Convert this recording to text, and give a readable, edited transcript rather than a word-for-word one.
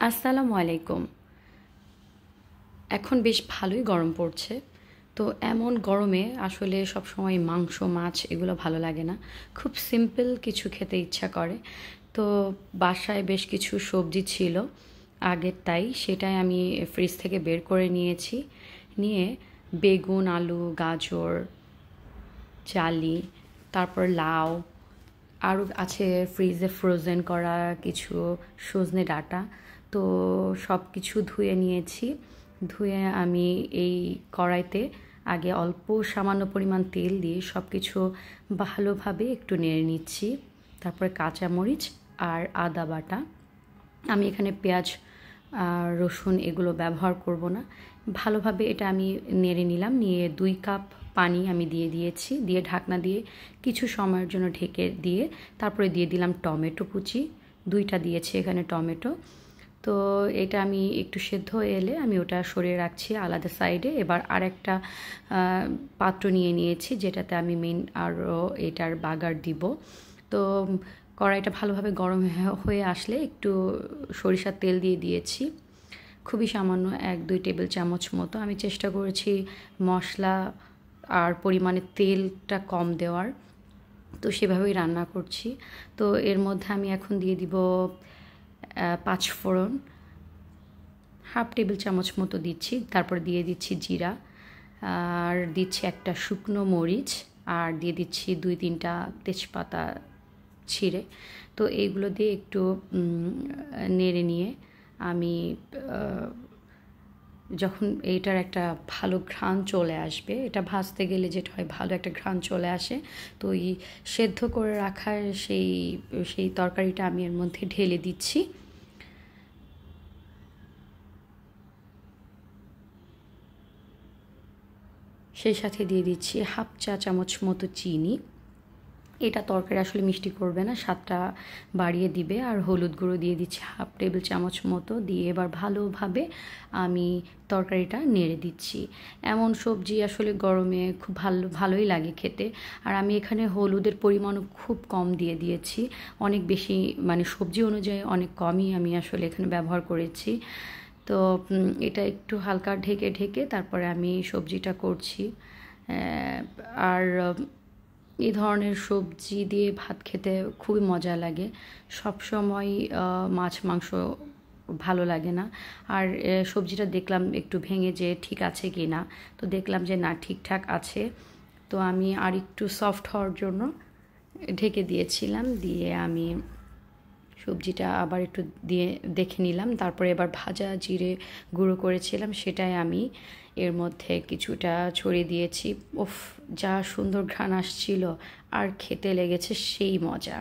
আসসালামু আলাইকুম। এখন বেশ ভালোই গরম পড়ছে। তো এমন গরমে আসলে সবসময় মাংস, মাছ এগুলো ভালো লাগে না। খুব সিম্পল কিছু খেতে ইচ্ছা করে। তো বাসায় বেশ কিছু সবজি ছিল আগের তাই সেটাই আমি ফ্রিজ থেকে বের করে নিয়েছি। নিয়ে বেগুন, আলু, গাজর, জালি, তারপর লাউ, আরও আছে ফ্রিজে ফ্রোজেন করা কিছু সজনে ডাঁটা। তো সব কিছু ধুয়ে নিয়েছি। ধুয়ে আমি এই কড়াইতে আগে অল্প সামান্য পরিমাণ তেল দিয়ে সব কিছু ভালোভাবে একটু নেড়ে নিচ্ছি। তারপরে কাঁচামরিচ আর আদা বাটা, আমি এখানে পেঁয়াজ আর রসুন এগুলো ব্যবহার করব না। ভালোভাবে এটা আমি নেড়ে নিলাম, নিয়ে 2 কাপ পানি আমি দিয়ে দিয়েছি, দিয়ে ঢাকনা দিয়ে কিছু সময়ের জন্য ঢেকে দিয়ে তারপরে দিয়ে দিলাম টমেটো কুচি, 2টা দিয়েছি এখানে টমেটো। তো এটা আমি একটু সেদ্ধ হয়ে এলে আমি ওটা সরিয়ে রাখছি আলাদা সাইডে। এবার আরেকটা পাত্র নিয়ে নিয়েছি যেটাতে আমি মেন আরও এটার বাগার দিব। তো কড়াইটা ভালোভাবে গরম হয়ে আসলে একটু সরিষার তেল দিয়ে দিয়েছি, খুবই সামান্য 1-2 টেবিল চামচ মতো। আমি চেষ্টা করেছি মশলা আর পরিমাণে তেলটা কম দেওয়ার, তো সেভাবেই রান্না করছি। তো এর মধ্যে আমি এখন দিয়ে দিব 5 ফোড়ন, হাফ টেবিল চামচ মতো দিচ্ছি। তারপর দিয়ে দিচ্ছি জিরা, আর দিচ্ছি একটা শুকনো মরিচ, আর দিয়ে দিচ্ছি 2-3টা তেজপাতা ছিঁড়ে। তো এইগুলো দিয়ে একটু নেড়ে নিয়ে আমি যখন এইটার একটা ভালো ঘ্রাণ চলে আসবে, এটা ভাজতে গেলে যেটা হয় ভালো একটা ঘ্রাণ চলে আসে, তো এই সেদ্ধ করে রাখা সেই সেই তরকারিটা আমি এর মধ্যে ঢেলে দিচ্ছি। সেই সাথে দিয়ে দিচ্ছি হাফ চা চামচ মতো চিনি। এটা তরকারি আসলে মিষ্টি করবে না, স্বাদটা বাড়িয়ে দিবে। আর হলুদ গুঁড়ো দিয়ে দিচ্ছি হাফ টেবিল চামচ মতো, দিয়ে এবার ভালোভাবে আমি তরকারিটা নেড়ে দিচ্ছি। এমন সবজি আসলে গরমে খুব ভালোই লাগে খেতে। আর আমি এখানে হলুদের পরিমাণও খুব কম দিয়ে দিয়েছি, অনেক বেশি মানে সবজি অনুযায়ী অনেক কমই আমি আসলে এখানে ব্যবহার করেছি। তো এটা একটু হালকা ঢেকে ঢেকে তারপরে আমি সবজিটা করছি। আর এই ধরনের সবজি দিয়ে ভাত খেতে খুবই মজা লাগে। সবসময় মাছ মাংস ভালো লাগে না। আর সবজিটা দেখলাম একটু ভেঙে যে ঠিক আছে কি না, তো দেখলাম যে না, ঠিকঠাক আছে। তো আমি আর একটু সফট হওয়ার জন্য ঢেকে দিয়েছিলাম, দিয়ে আমি সবজিটা আবার একটু দিয়ে দেখে নিলাম। তারপরে এবার ভাজা জিরে গুঁড়ো করেছিলাম সেটাই আমি এর মধ্যে কিছুটা ছড়িয়ে দিয়েছি। উফ, যা সুন্দর ঘ্রাণ আসছিল, আর খেতে লেগেছে সেই মজা।